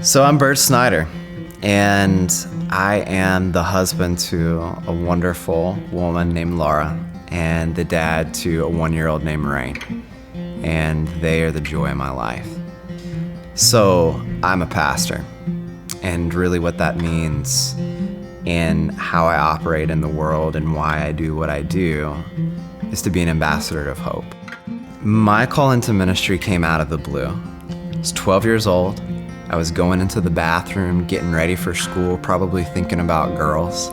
So I'm Bert Snyder, and I am the husband to a wonderful woman named Laura and the dad to a 1-year-old named Rain, and they are the joy of my life. So I'm a pastor, and really what that means in how I operate in the world and why I do what I do is to be an ambassador of hope. My call into ministry came out of the blue. I was 12 years old. I was going into the bathroom, getting ready for school, probably thinking about girls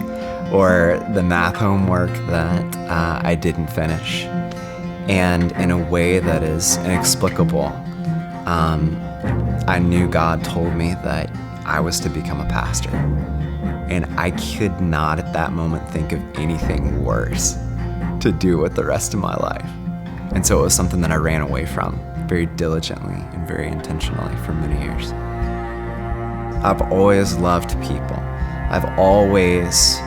or the math homework that I didn't finish. And in a way that is inexplicable, I knew God told me that I was to become a pastor. And I could not at that moment think of anything worse to do with the rest of my life. And so it was something that I ran away from very diligently and very intentionally for many years. I've always loved people. I've always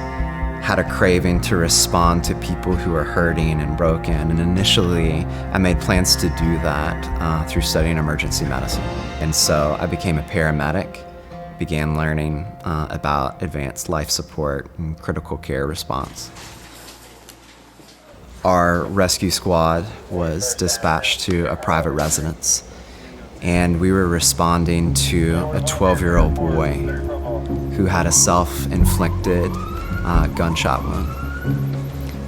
had a craving to respond to people who are hurting and broken. And initially, I made plans to do that through studying emergency medicine. And so I became a paramedic, began learning about advanced life support and critical care response. Our rescue squad was dispatched to a private residence, and we were responding to a 12-year-old boy who had a self-inflicted gunshot wound.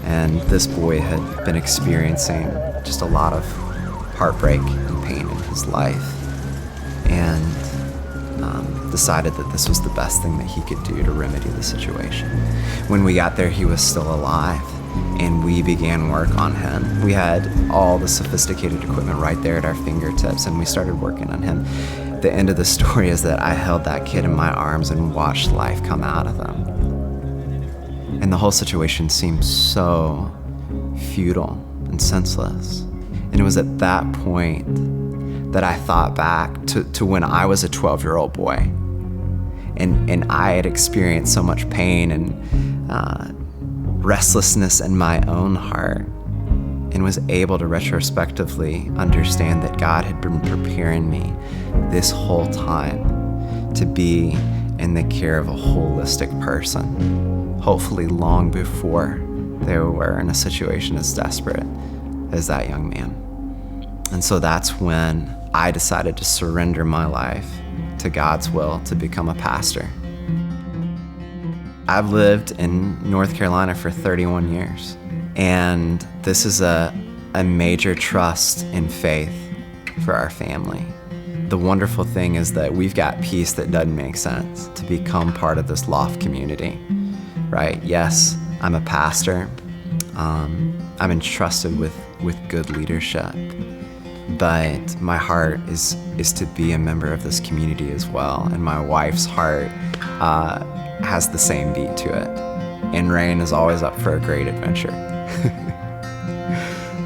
And this boy had been experiencing just a lot of heartbreak and pain in his life, and decided that this was the best thing that he could do to remedy the situation. When we got there, he was still alive, and we began work on him. We had all the sophisticated equipment right there at our fingertips, and we started working on him. The end of the story is that I held that kid in my arms and watched life come out of him. And the whole situation seemed so futile and senseless. And it was at that point that I thought back to when I was a 12-year-old boy. And I had experienced so much pain and restlessness in my own heart, and was able to retrospectively understand that God had been preparing me this whole time to be in the care of a holistic person, hopefully long before they were in a situation as desperate as that young man. And so that's when I decided to surrender my life to God's will to become a pastor. I've lived in North Carolina for 31 years, and this is a major trust and faith for our family. The wonderful thing is that we've got peace that doesn't make sense to become part of this Loft community, right? Yes, I'm a pastor. I'm entrusted with good leadership, but my heart is to be a member of this community as well, and my wife's heart has the same beat to it, and Rain is always up for a great adventure.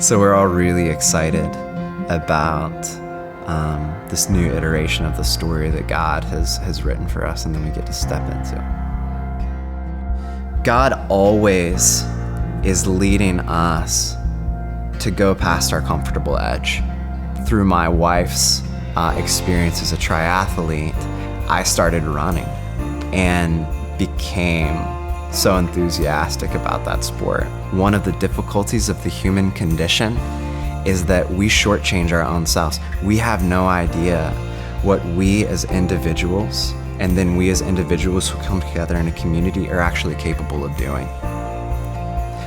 So we're all really excited about this new iteration of the story that God has written for us, and then we get to step into. God always is leading us to go past our comfortable edge. Through my wife's experience as a triathlete, I started running and became so enthusiastic about that sport. One of the difficulties of the human condition is that we shortchange our own selves. We have no idea what we as individuals, and then we as individuals who come together in a community, are actually capable of doing.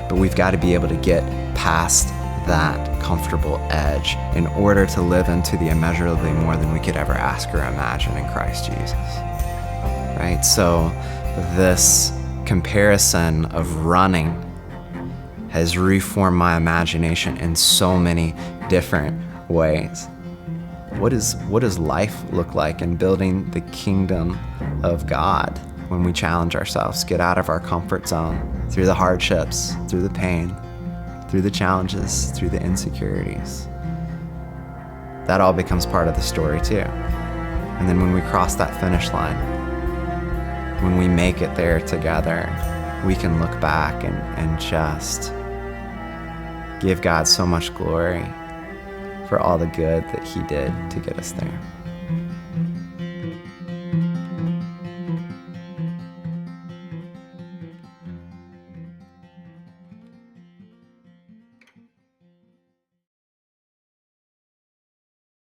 But we've got to be able to get past that comfortable edge in order to live into the immeasurably more than we could ever ask or imagine in Christ Jesus, right? So this comparison of running has reformed my imagination in so many different ways. What does life look like in building the kingdom of God when we challenge ourselves, get out of our comfort zone, through the hardships, through the pain, through the challenges, through the insecurities? That all becomes part of the story too. And then when we cross that finish line, when we make it there together, we can look back and just give God so much glory for all the good that He did to get us there.